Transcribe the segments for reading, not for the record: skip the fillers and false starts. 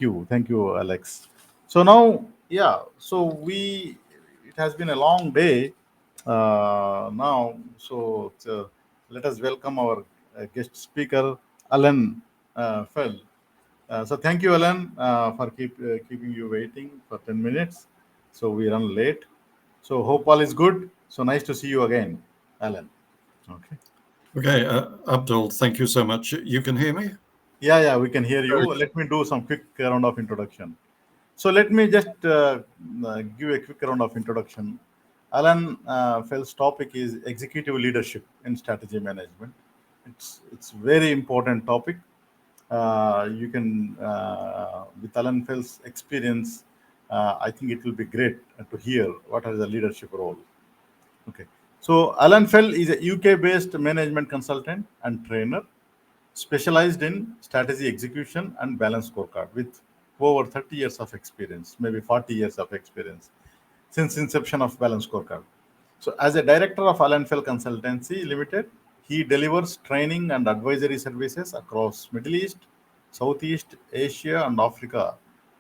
Thank you, Alex. So now, yeah, it has been a long day now. Let us welcome our guest speaker, Alan Fell. So thank you, Alan, for keeping you waiting for 10 minutes. So we run late. So hope all is good. So nice to see you again, Alan. Okay. Okay, Abdul, thank you so much. You can hear me? Yeah, we can hear you. Very Let me do some quick round of introduction. So let me just give a quick round of introduction. Alan Fell's topic is executive leadership in strategy management. It's very important topic. You can with Alan Fell's experience, I think it will be great to hear what are the leadership role. Okay. So Alan Fell is a UK-based management consultant and trainer specialized in strategy execution and balance scorecard with over 30 years of experience, maybe 40 years of experience since inception of balance scorecard. So as a director of Alan Fell Consultancy Limited, he delivers training and advisory services across Middle East, Southeast Asia, and Africa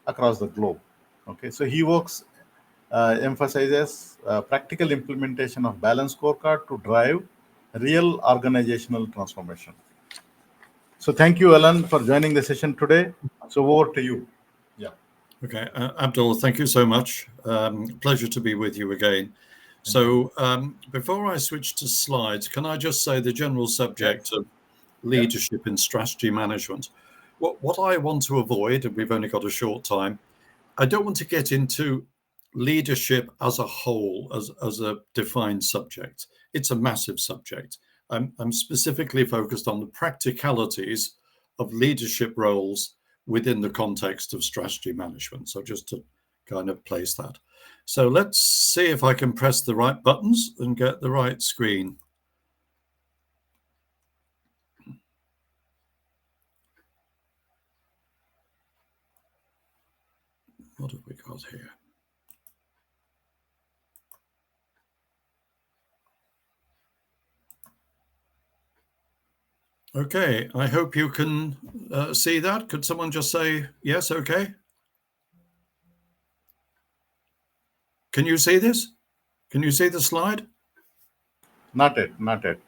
across the globe. Okay, so he works emphasizes practical implementation of balance scorecard to drive real organizational transformation. So thank you, Alan, for joining the session today. So over to you. Yeah. Okay, Abdul, thank you so much. Pleasure to be with you again. Thank you. So before I switch to slides, can I just say the general subject Yes. of Yeah. leadership in strategy management? What I want to avoid, and we've only got a short time, I don't want to get into leadership as a whole, as a defined subject. It's a massive subject. I'm specifically focused on the practicalities of leadership roles within the context of strategy management. So just to kind of place that. So let's see if I can press the right buttons and get the right screen. What have we got here? Okay, I hope you can see that. Could someone just say yes? Okay. Can you see this? Can you see the slide? Not yet. Not yet.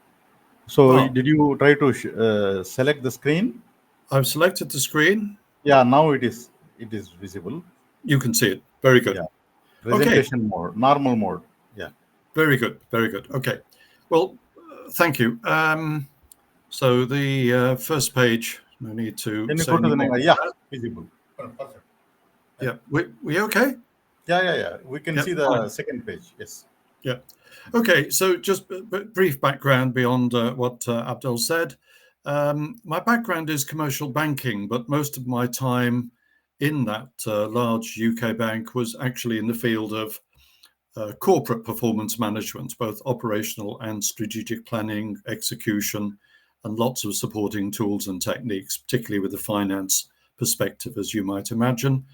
So Oh, did you try to select the screen? I've selected the screen. Yeah. Now it is. It is visible. You can see it. Very good. Yeah. Okay, Presentation mode. Normal mode. Yeah. very good. Very good. Okay. Well, thank you. So the first page, no need to Can you say go to any the more. next? Yeah. Visible. Perfect. Yeah, we okay? Yeah. We can Yeah, see fine. the second page. Yes. Yeah. Okay, so just brief background beyond what Abdul said. My background is commercial banking, but most of my time in that large UK bank was actually in the field of corporate performance management, both operational and strategic planning, execution, and lots of supporting tools and techniques, particularly with the finance perspective, as you might imagine.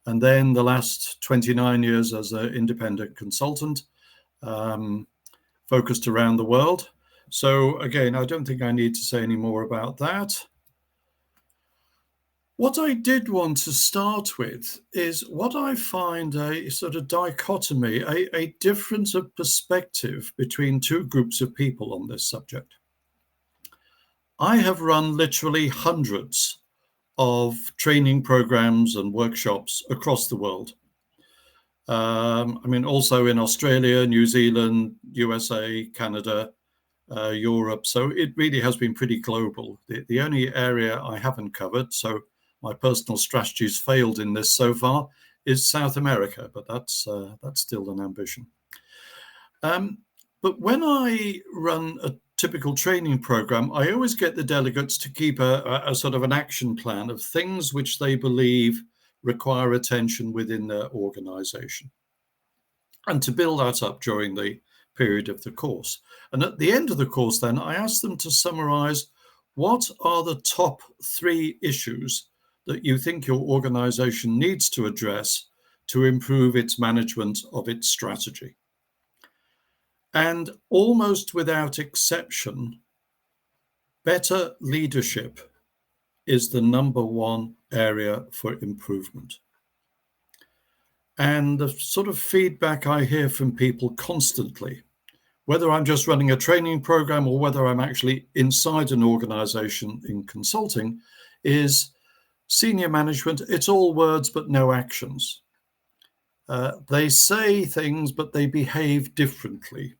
And then the last 29 years as an independent consultant, um, focused around the world. So again, I don't think I need to say any more about that. What I did want to start with is what I find a sort of dichotomy, a difference of perspective between two groups of people on this subject. I have run literally hundreds of training programs and workshops across the world. I mean, also in Australia, New Zealand, USA, Canada, Europe. So it really has been pretty global. The only area I haven't covered, so my personal strategies failed in this so far, is South America, but that's still an ambition. But when I run a typical training program, I always get the delegates to keep a sort of an action plan of things which they believe require attention within their organization, and to build that up during the period of the course. And at the end of the course, then, I ask them to summarize what are the top 3 issues that you think your organization needs to address to improve its management of its strategy. And almost without exception, better leadership is the number one area for improvement. And the sort of feedback I hear from people constantly, whether I'm just running a training program or whether I'm actually inside an organization in consulting, is senior management, it's all words but no actions. They say things, but they behave differently.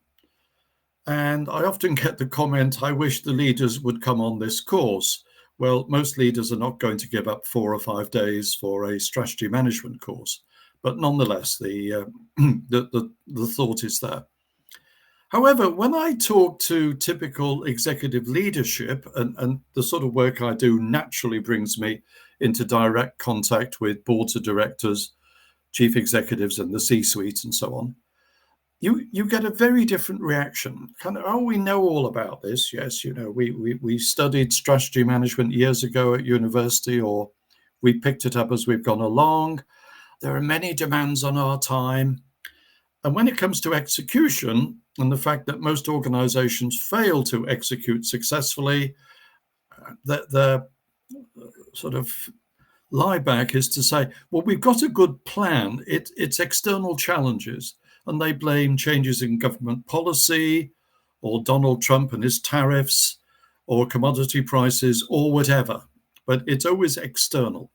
And I often get the comment, I wish the leaders would come on this course. Well, most leaders are not going to give up 4 or 5 days for a strategy management course. But nonetheless, the thought is there. However, when I talk to typical executive leadership, and the sort of work I do naturally brings me into direct contact with boards of directors, chief executives, and the C-suite, and so on, you get a very different reaction. Kind of, oh, we know all about this. Yes, we studied strategy management years ago at university, or we picked it up as we've gone along. There are many demands on our time. And when it comes to execution and the fact that most organizations fail to execute successfully, the sort of lie back is to say, well, we've got a good plan. It's external challenges. And they blame changes in government policy or Donald Trump and his tariffs or commodity prices or whatever. But it's always external.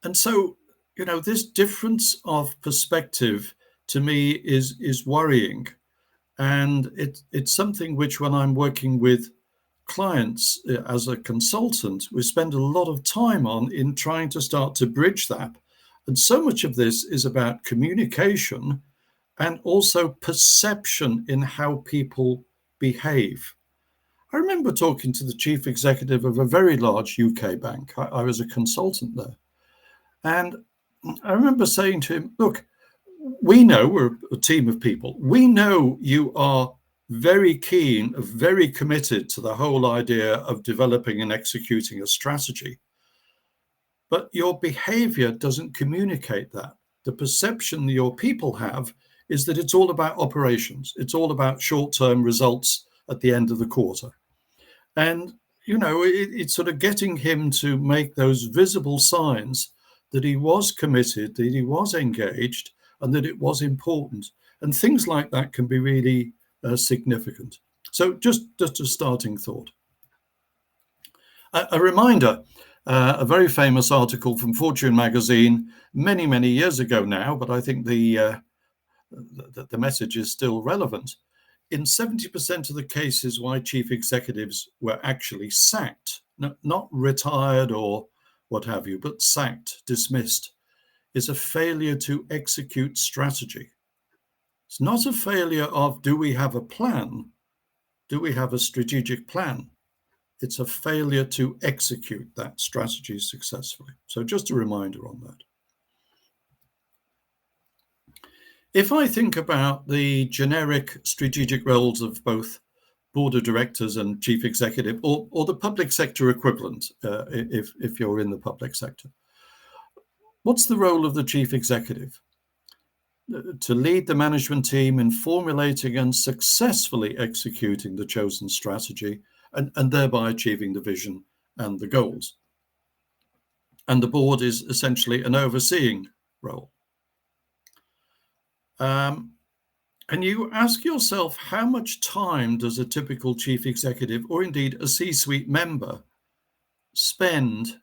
And so, this difference of perspective to me is worrying. And it's something which, when I'm working with clients as a consultant, we spend a lot of time on in trying to start to bridge that. And so much of this is about communication and also perception in how people behave. I remember talking to the chief executive of a very large UK bank. I was a consultant there. And I remember saying to him, look, we know, we're a team of people, we know you are very keen, very committed to the whole idea of developing and executing a strategy. But your behavior doesn't communicate that. The perception your people have is that it's all about operations. It's all about short-term results at the end of the quarter. And, it's sort of getting him to make those visible signs that he was committed, that he was engaged, and that it was important. And things like that can be really significant. So just a starting thought. A reminder, a very famous article from Fortune magazine many, many years ago now, but I think the message is still relevant. In 70% of the cases why chief executives were actually sacked, not retired or what have you, but sacked, dismissed, is a failure to execute strategy. It's not a failure of, do we have a plan? Do we have a strategic plan? It's a failure to execute that strategy successfully. So just a reminder on that. If I think about the generic strategic roles of both board of directors and chief executive, or the public sector equivalent, if you're in the public sector, what's the role of the chief executive? To lead the management team in formulating and successfully executing the chosen strategy, and thereby achieving the vision and the goals. And the board is essentially an overseeing role. And you ask yourself, how much time does a typical chief executive, or indeed a C-suite member, spend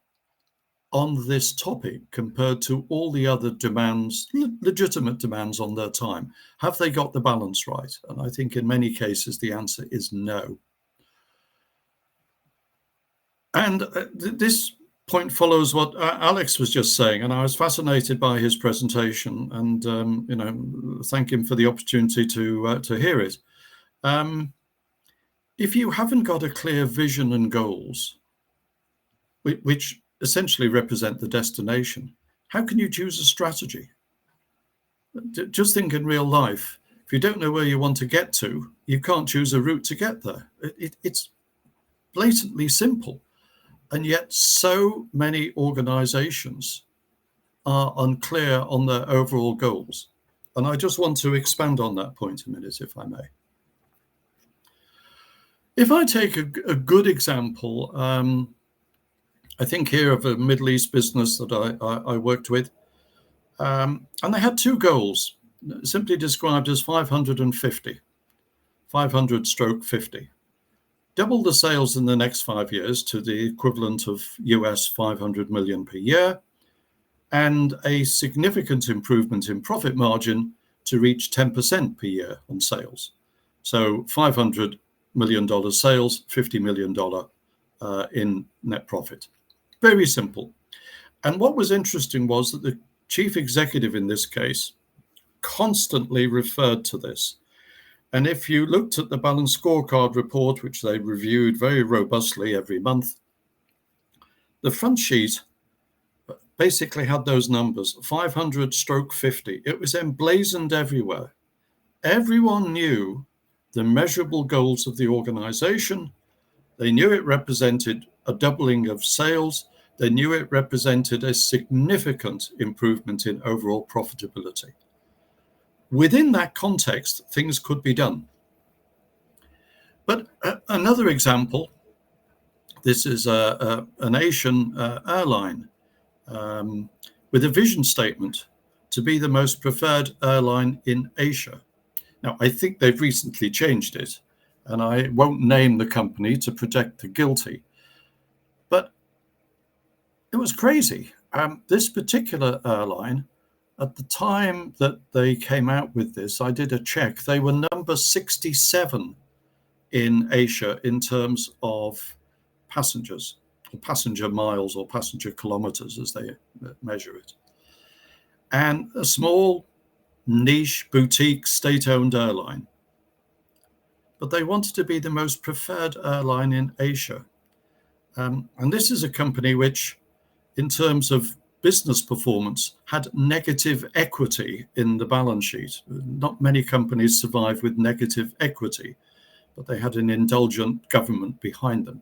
on this topic compared to all the other demands, legitimate demands on their time? Have they got the balance right? And I think in many cases the answer is no. And this point follows what Alex was just saying, and I was fascinated by his presentation, and thank him for the opportunity to hear it. If you haven't got a clear vision and goals, which essentially represent the destination, how can you choose a strategy? Just think in real life. If you don't know where you want to get to, you can't choose a route to get there. It's blatantly simple. And yet so many organizations are unclear on their overall goals. And I just want to expand on that point a minute, if I may. If I take a good example, I think here of a Middle East business that I worked with. And they had two goals, simply described as 550, 500/50. Double the sales in the next 5 years to the equivalent of US 500 million per year, and a significant improvement in profit margin to reach 10% per year on sales. So $500 million sales, $50 million in net profit. Very simple. And what was interesting was that the chief executive in this case constantly referred to this. And if you looked at the balanced scorecard report, which they reviewed very robustly every month, the front sheet basically had those numbers, 500/50. It was emblazoned everywhere. Everyone knew the measurable goals of the organization. They knew it represented a doubling of sales. They knew it represented a significant improvement in overall profitability. Within that context, things could be done. But another example, this is an Asian airline with a vision statement to be the most preferred airline in Asia. Now, I think they've recently changed it, and I won't name the company to protect the guilty. But it was crazy. This particular airline, at the time that they came out with this, I did a check. They were number 67 in Asia in terms of passengers, or passenger miles or passenger kilometers as they measure it. And a small, niche, boutique, state-owned airline. But they wanted to be the most preferred airline in Asia. And this is a company which, in terms of business performance, had negative equity in the balance sheet. Not many companies survive with negative equity, but they had an indulgent government behind them.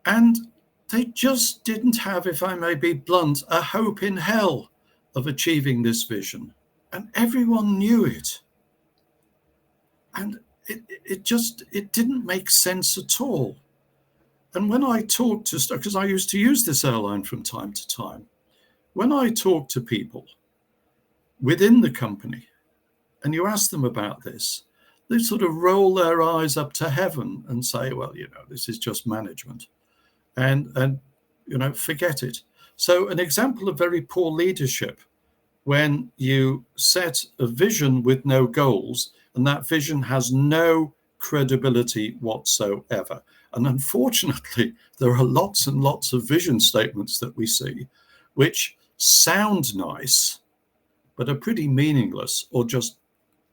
And they just didn't have, if I may be blunt, a hope in hell of achieving this vision. And everyone knew it. And it didn't make sense at all. And when I talked to, because I used to use this airline from time to time, when I talk to people within the company and you ask them about this, they sort of roll their eyes up to heaven and say, well, this is just management and forget it. So an example of very poor leadership, when you set a vision with no goals and that vision has no credibility whatsoever. And unfortunately, there are lots and lots of vision statements that we see which sound nice, but are pretty meaningless or just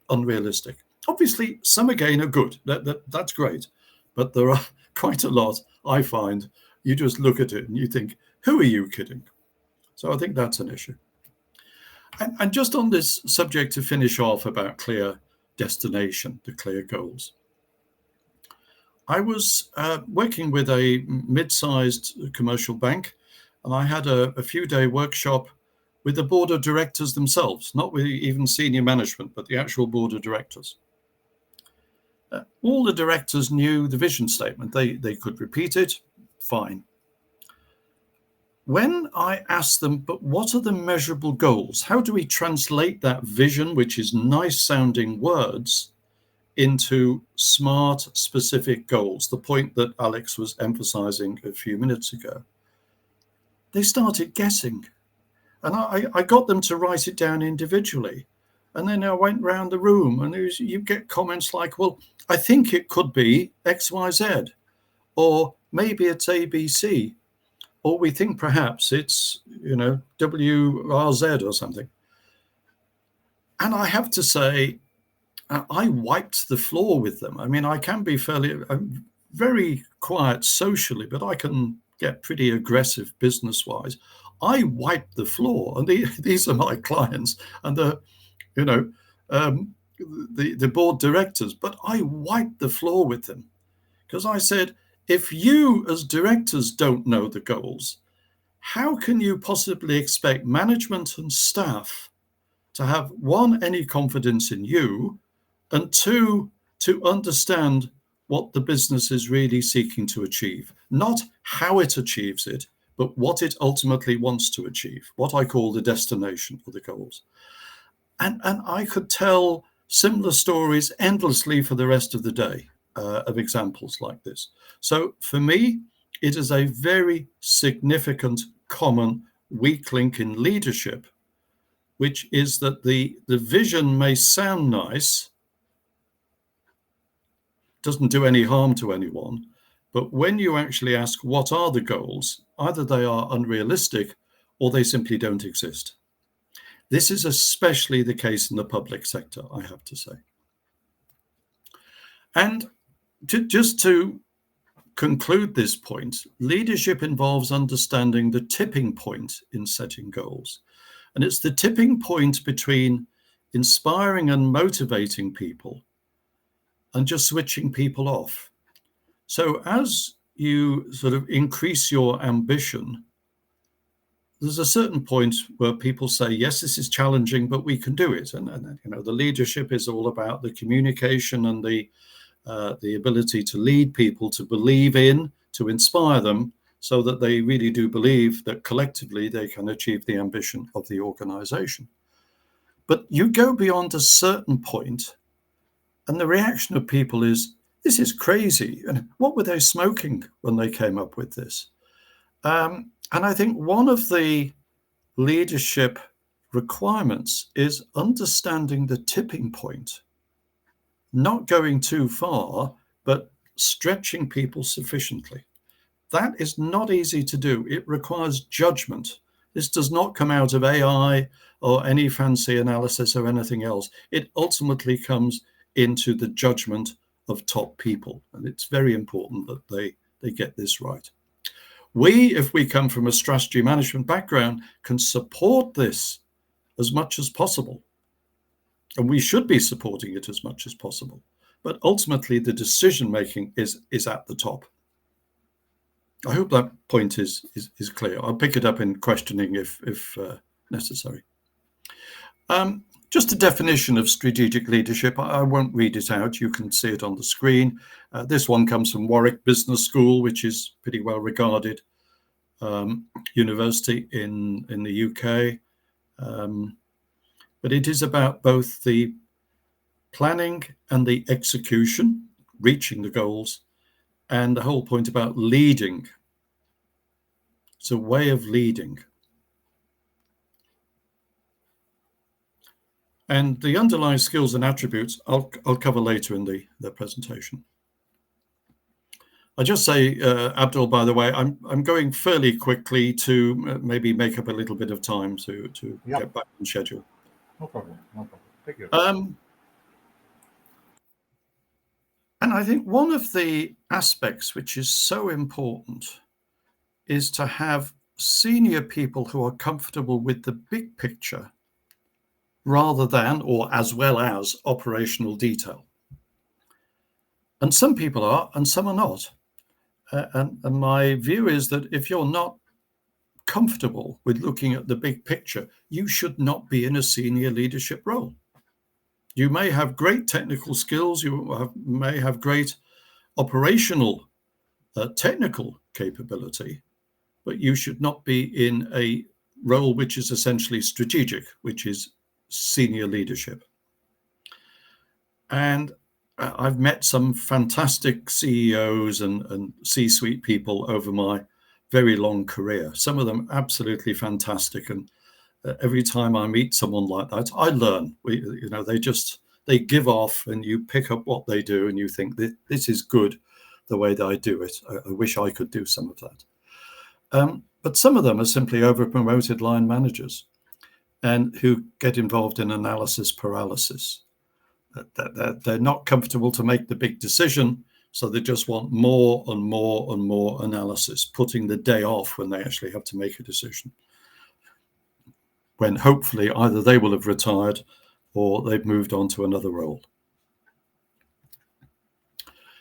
unrealistic. Obviously, some again are good. That's great. But there are quite a lot, I find, you just look at it and you think, who are you kidding? So I think that's an issue. And just on this subject to finish off about clear destination, the clear goals. I was working with a mid-sized commercial bank, and I had a few-day workshop with the board of directors themselves, not with even senior management, but the actual board of directors. All the directors knew the vision statement. They could repeat it, fine. When I asked them, but what are the measurable goals? How do we translate that vision, which is nice-sounding words, into smart, specific goals, the point that Alex was emphasizing a few minutes ago? They started guessing. And I got them to write it down individually. And then I went round the room and you get comments like, well, I think it could be X, Y, Z, or maybe it's ABC, or we think perhaps it's, WRZ or something. And I have to say, I wiped the floor with them. I mean, I can be very quiet socially, but I can get pretty aggressive business-wise. I wiped the floor, and these are my clients and the board directors, but I wiped the floor with them because I said, if you as directors don't know the goals, how can you possibly expect management and staff to have, one, any confidence in you, and two, to understand what the business is really seeking to achieve, not how it achieves it, but what it ultimately wants to achieve, what I call the destination or the goals. And I could tell similar stories endlessly for the rest of the day of examples like this. So for me, it is a very significant common weak link in leadership, which is that the vision may sound nice, doesn't do any harm to anyone, but when you actually ask what are the goals, either they are unrealistic or they simply don't exist. This is especially the case in the public sector, I have to say. And just to conclude this point, leadership involves understanding the tipping point in setting goals. And it's the tipping point between inspiring and motivating people and just switching people off. So as you sort of increase your ambition, there's a certain point where people say, yes, this is challenging, but we can do it. And you know, the leadership is all about the communication and the ability to lead people, to believe in, to inspire them, so that they really do believe that collectively they can achieve the ambition of the organization. But you go beyond a certain point, and the reaction of people is, this is crazy. And what were they smoking when they came up with this? And I think one of the leadership requirements is understanding the tipping point, not going too far, but stretching people sufficiently. That is not easy to do. It requires judgment. This does not come out of AI or any fancy analysis or anything else. It ultimately comes into the judgment of top people. And it's very important that they get this right. We, if we come from a strategy management background, can support this as much as possible. And we should be supporting it as much as possible. But ultimately, the decision-making is at the top. I hope that point is clear. I'll pick it up in questioning if necessary. Just a definition of strategic leadership. I won't read it out. You can see it on the screen. This one comes from Warwick Business School, which is pretty well regarded university in the UK. But it is about both the planning and the execution, reaching the goals, and the whole point about leading. It's a way of leading. And the underlying skills and attributes I'll cover later in the presentation. I just say, Abdul, by the way, I'm going fairly quickly to maybe make up a little bit of time to get back on schedule. No problem. No problem. Take your And I think one of the aspects which is so important is to have senior people who are comfortable with the big picture rather than, or as well as, operational detail. And some people are, and some are not. And my view is that if you're not comfortable with looking at the big picture, you should not be in a senior leadership role. You may have great technical skills, may have great operational technical capability, but you should not be in a role which is essentially strategic, which is senior leadership. And I've met some fantastic CEOs and C-suite people over my very long career, some of them absolutely fantastic. And every time I meet someone like that, I learn. They give off, and you pick up what they do, and you think that this is good, the way that I do it. I wish I could do some of that. But some of them are simply over-promoted line managers, and who get involved in analysis paralysis. They're not comfortable to make the big decision, so they just want more and more and more analysis, putting the day off when they actually have to make a decision, when hopefully either they will have retired or they've moved on to another role.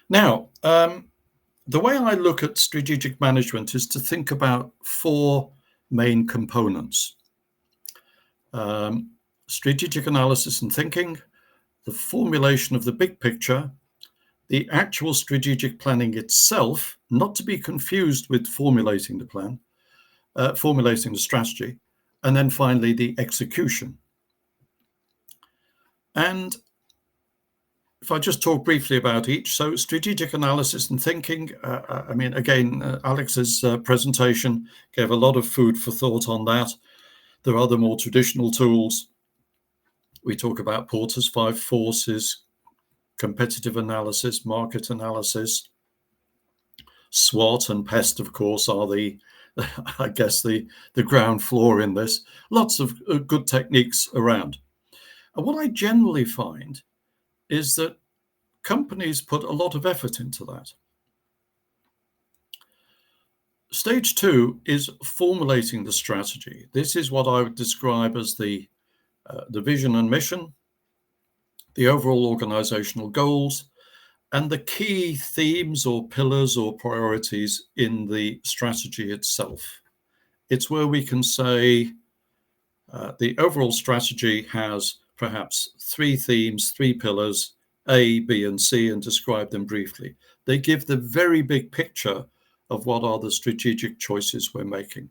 Now, the way I look at strategic management is to think about four main components. Strategic analysis and thinking, the formulation of the big picture, the actual strategic planning itself, not to be confused with formulating the plan, formulating the strategy, and then finally the execution. And if I just talk briefly about each, so strategic analysis and thinking, I mean, again, Alex's presentation gave a lot of food for thought on that. There are other more traditional tools. We talk about Porter's 5 forces, competitive analysis, market analysis. SWOT and PEST, of course, are the, I guess, the ground floor in this. Lots of good techniques around. And what I generally find is that companies put a lot of effort into that. Stage 2 is formulating the strategy. This is what I would describe as the vision and mission, the overall organizational goals, and the key themes or pillars or priorities in the strategy itself. It's where we can say the overall strategy has perhaps 3 themes, 3 pillars, A, B, and C, and describe them briefly. They give the very big picture of what are the strategic choices we're making.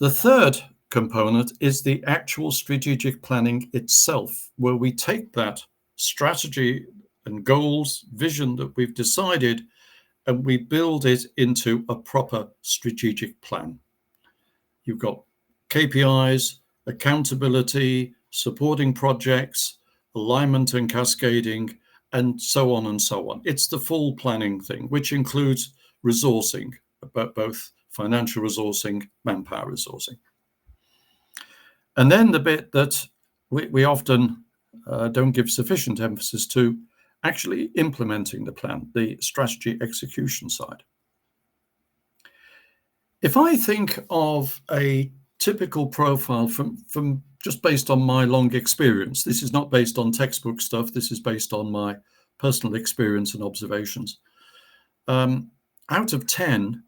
The third component is the actual strategic planning itself, where we take that strategy and goals, vision that we've decided, and we build it into a proper strategic plan. You've got KPIs, accountability, supporting projects, alignment and cascading, and so on and so on. It's the full planning thing, which includes resourcing, both financial resourcing, manpower resourcing. And then the bit that we often don't give sufficient emphasis to, actually implementing the plan, the strategy execution side. If I think of a typical profile from just based on my long experience, this is not based on textbook stuff, this is based on my personal experience and observations. Out of 10,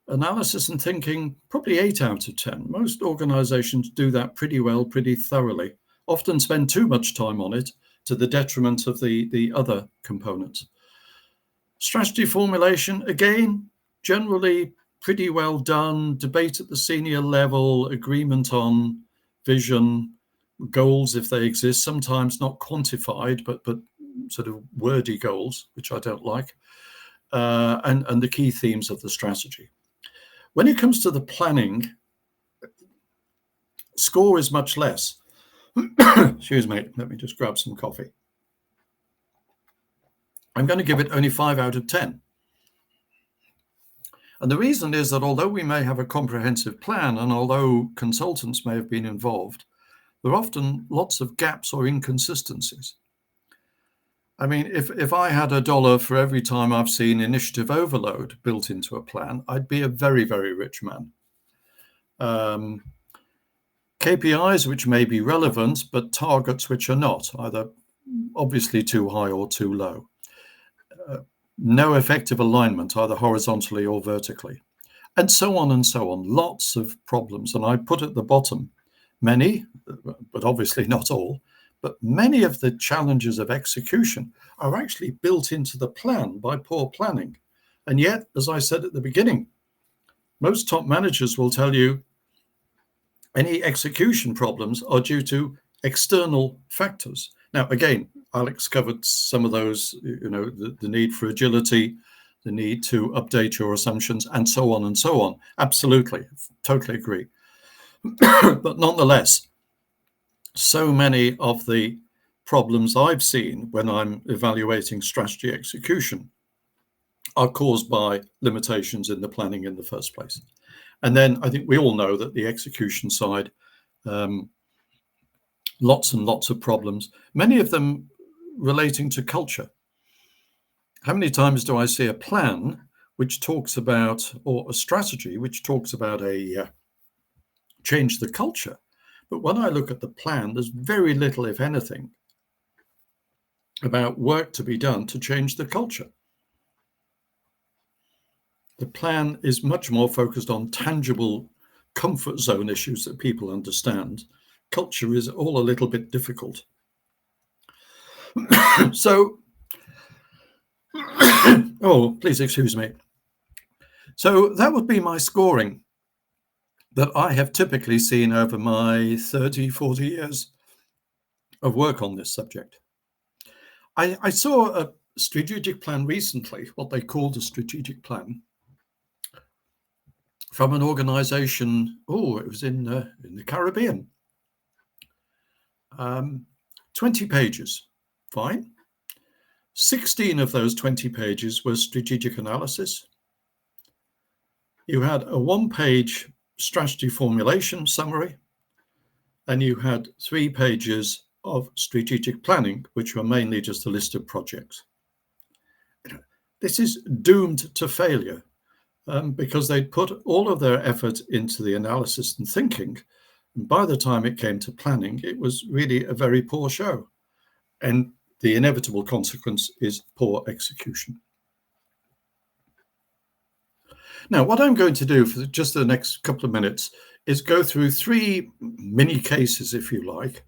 analysis and thinking, probably 8 out of 10. Most organizations do that pretty well, pretty thoroughly, often spend too much time on it to the detriment of the other components. Strategy formulation, again, generally pretty well done, debate at the senior level, agreement on vision, goals if they exist, sometimes not quantified, but sort of wordy goals, which I don't like, and the key themes of the strategy. When it comes to the planning, score is much less. Excuse me, let me just grab some coffee. I'm going to give it only 5 out of 10. And the reason is that although we may have a comprehensive plan, and although consultants may have been involved, there are often lots of gaps or inconsistencies. I mean, if I had $1 for every time I've seen initiative overload built into a plan, I'd be a very, very rich man. KPIs which may be relevant, but targets which are not, either obviously too high or too low. No effective alignment, either horizontally or vertically, and so on and so on. Lots of problems. And I put at the bottom many, but obviously not all, but many of the challenges of execution are actually built into the plan by poor planning. And yet, as I said at the beginning, most top managers will tell you any execution problems are due to external factors. Now, again, Alex covered some of those, the need for agility, the need to update your assumptions, and so on and so on. Absolutely, totally agree. But nonetheless, so many of the problems I've seen when I'm evaluating strategy execution are caused by limitations in the planning in the first place. And then I think we all know that the execution side, lots and lots of problems, many of them relating to culture. How many times do I see a plan which talks about, or a strategy which talks about a change the culture? But when I look at the plan, there's very little, if anything, about work to be done to change the culture. The plan is much more focused on tangible comfort zone issues that people understand. Culture is all a little bit difficult. So, oh, please excuse me. So that would be my scoring that I have typically seen over my 30, 40 years of work on this subject. I saw a strategic plan recently, what they called a strategic plan, from an organization, it was in the Caribbean. 20 pages, fine. 16 of those 20 pages were strategic analysis. You had a one-page strategy formulation summary, and you had 3 pages of strategic planning, which were mainly just a list of projects. This is doomed to failure because they'd put all of their effort into the analysis and thinking. And by the time it came to planning, it was really a very poor show. And the inevitable consequence is poor execution. Now, what I'm going to do for just the next couple of minutes is go through 3 mini cases, if you like,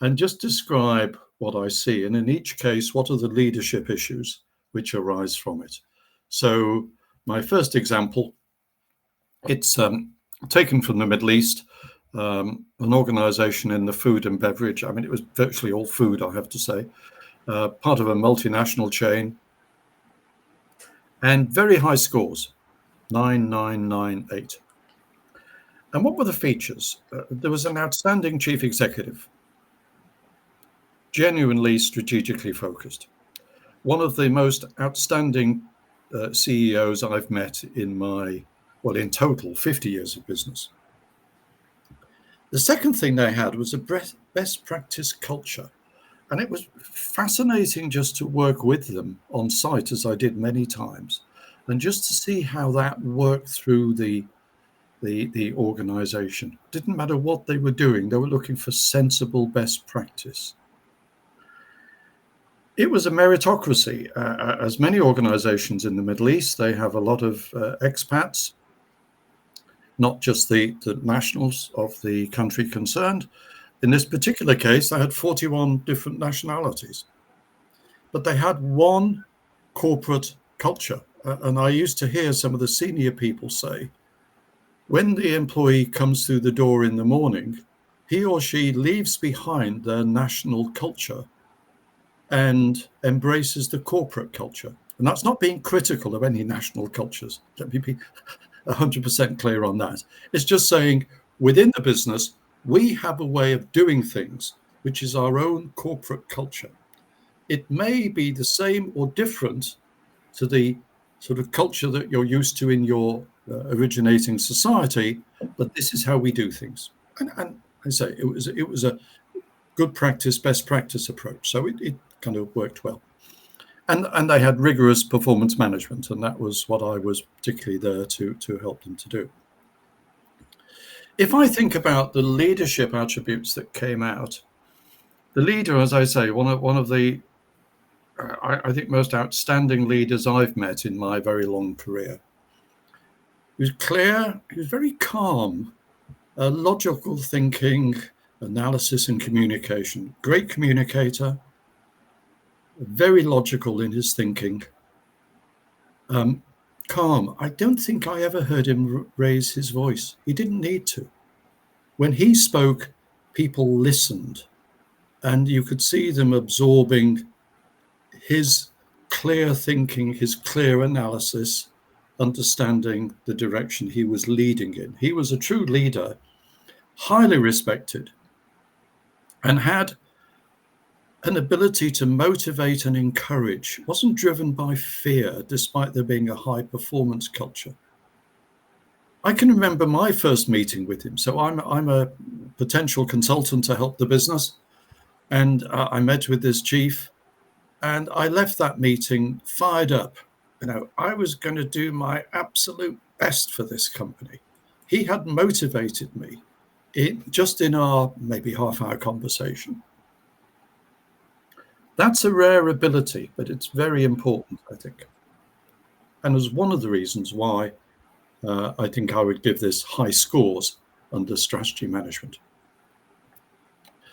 and just describe what I see. And in each case, what are the leadership issues which arise from it? So my first example, it's taken from the Middle East, an organization in the food and beverage. I mean, it was virtually all food, I have to say, part of a multinational chain, and very high scores, 9,998. And what were the features? There was an outstanding chief executive, genuinely strategically focused. One of the most outstanding CEOs I've met in in total, 50 years of business. The second thing they had was a best practice culture. And it was fascinating just to work with them on site, as I did many times, and just to see how that worked through the organization. Didn't matter what they were doing, they were looking for sensible best practice. It was a meritocracy. As many organizations in the Middle East, they have a lot of expats, not just the nationals of the country concerned. In this particular case, they had 41 different nationalities, but they had one corporate culture. And I used to hear some of the senior people say, when the employee comes through the door in the morning, he or she leaves behind their national culture and embraces the corporate culture. And that's not being critical of any national cultures. Let me be 100% clear on that. It's just saying within the business, we have a way of doing things, which is our own corporate culture. It may be the same or different to the sort of culture that you're used to in your originating society, but this is how we do things. And I say it was a good practice, best practice approach. So it kind of worked well. And they had rigorous performance management, and that was what I was particularly there to help them to do. If I think about the leadership attributes that came out, the leader, as I say, one of the, I think, most outstanding leaders I've met in my very long career. He was clear, he was very calm, logical thinking, analysis and communication. Great communicator, very logical in his thinking. Calm. I don't think I ever heard him raise his voice. He didn't need to. When he spoke, people listened, and you could see them absorbing his clear thinking, his clear analysis, understanding the direction he was leading in. He was a true leader, highly respected, and had an ability to motivate and encourage. Wasn't driven by fear, despite there being a high performance culture. I can remember my first meeting with him. So I'm a potential consultant to help the business, and I met with this chief, and I left that meeting fired up. I was going to do my absolute best for this company. He had motivated me just in our maybe half-hour conversation. That's a rare ability, but it's very important, I think. And is one of the reasons why I think I would give this high scores under strategy management.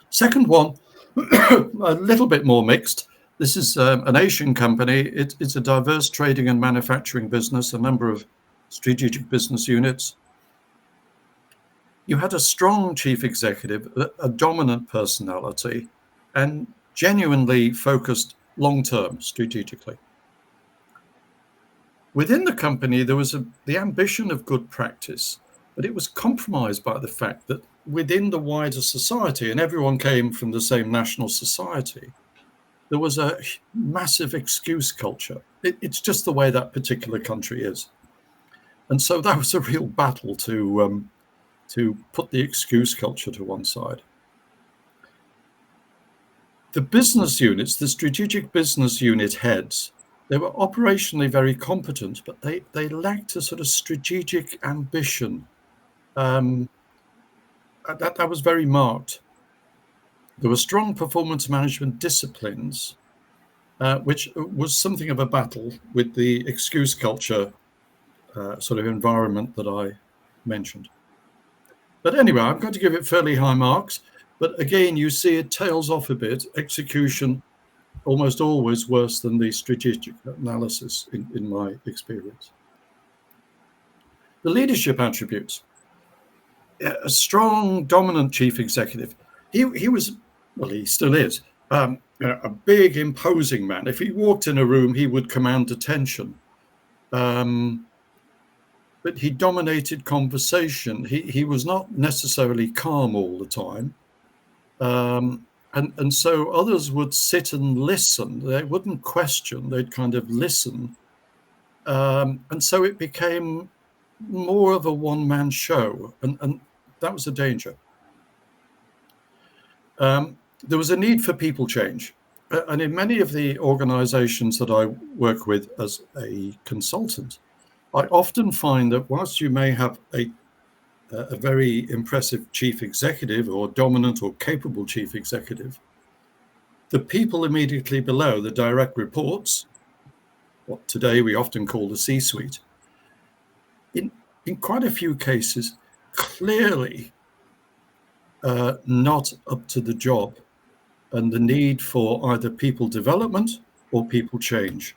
Second one, a little bit more mixed. This is an Asian company. It's a diverse trading and manufacturing business, a number of strategic business units. You had a strong chief executive, a dominant personality, and genuinely focused long-term strategically. Within the company, there was the ambition of good practice, but it was compromised by the fact that within the wider society, and everyone came from the same national society, there was a massive excuse culture. It's just the way that particular country is. And so that was a real battle to put the excuse culture to one side. The business units, the strategic business unit heads, they were operationally very competent, but they lacked a sort of strategic ambition. That was very marked. There were strong performance management disciplines, which was something of a battle with the excuse culture sort of environment that I mentioned. But anyway, I'm going to give it fairly high marks. But again, you see it tails off a bit. Execution almost always worse than the strategic analysis in my experience. The leadership attributes. A strong, dominant chief executive. He was, well, he still is, a big, imposing man. If he walked in a room, he would command attention. But he dominated conversation. He was not necessarily calm all the time. And so others would sit and listen. They wouldn't question, they'd kind of listen. And so it became more of a one-man show, and that was a danger. There was a need for people change. And in many of the organizations that I work with as a consultant, I often find that whilst you may have a very impressive chief executive or dominant or capable chief executive, the people immediately below, the direct reports, what today we often call the C-suite, in quite a few cases, clearly not up to the job and the need for either people development or people change.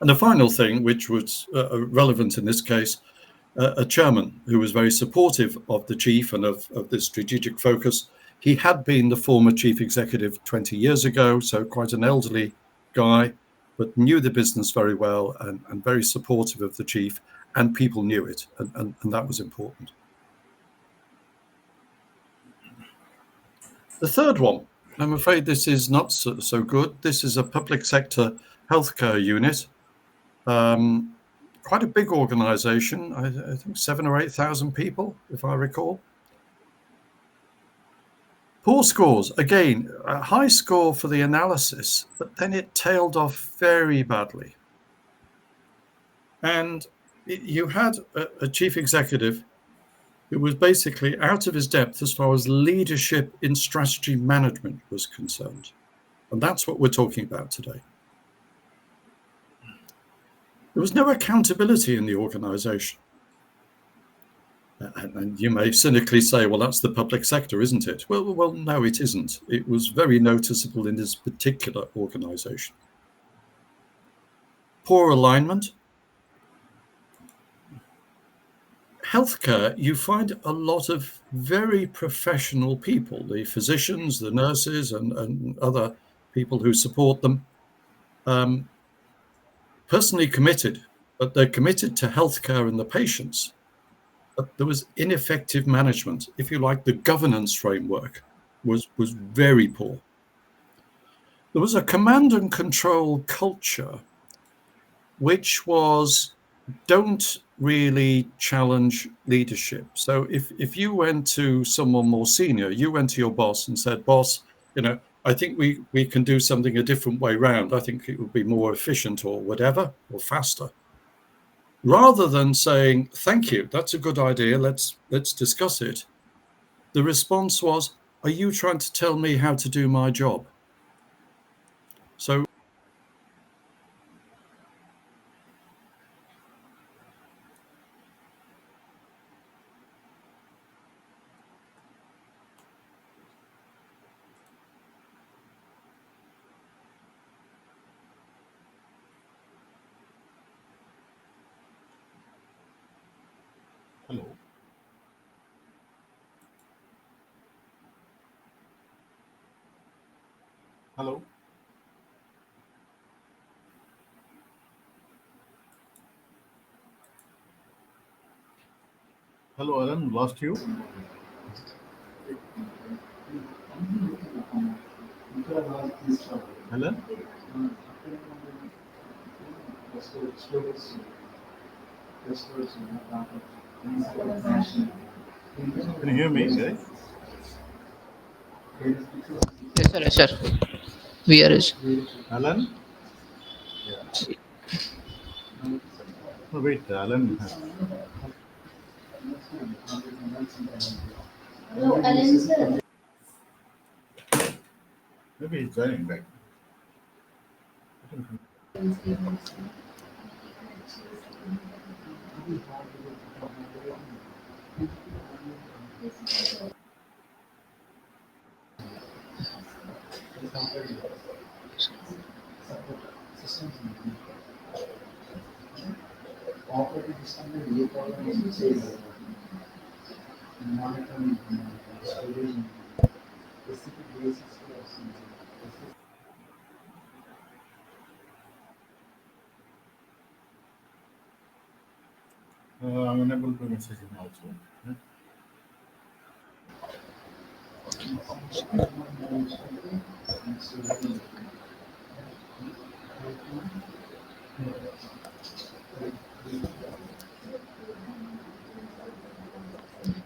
And the final thing, which was relevant in this case, a chairman who was very supportive of the chief and of this strategic focus. He had been the former chief executive 20 years ago, so quite an elderly guy, but knew the business very well and very supportive of the chief, and people knew it, and that was important. The third one, I'm afraid this is not so good. This is a public sector healthcare unit. Quite a big organization, I think 7,000 or 8,000 people, if I recall. Poor scores, again, a high score for the analysis, but then it tailed off very badly. And you had a chief executive who was basically out of his depth as far as leadership in strategy management was concerned. And that's what we're talking about today. There was no accountability in the organization. And you may cynically say, well, that's the public sector, isn't it? Well, no, it isn't. It was very noticeable in this particular organization. Poor alignment. Healthcare, you find a lot of very professional people, the physicians, the nurses, and other people who support them, personally committed, but they're committed to healthcare and the patients. But there was ineffective management. If you like, the governance framework was very poor. There was a command and control culture, which was don't really challenge leadership. So if you went to someone more senior, you went to your boss and said, boss, I think we can do something a different way round. I think it would be more efficient or whatever, or faster. Rather than saying, thank you, that's a good idea, let's discuss it, the response was, are you trying to tell me how to do my job? So Hello. Hello. Hello, Alan. Lost you. Alan. Can you hear me, guys? Yes, sir. Yes, sir. VR is. Alan. Yeah. No, wait. Alan has. Maybe he's joining back. I'm unable to message him also. Yeah.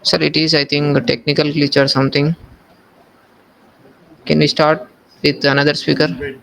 Sir, it is, I think, a technical glitch or something. Can we start with another speaker? Wait.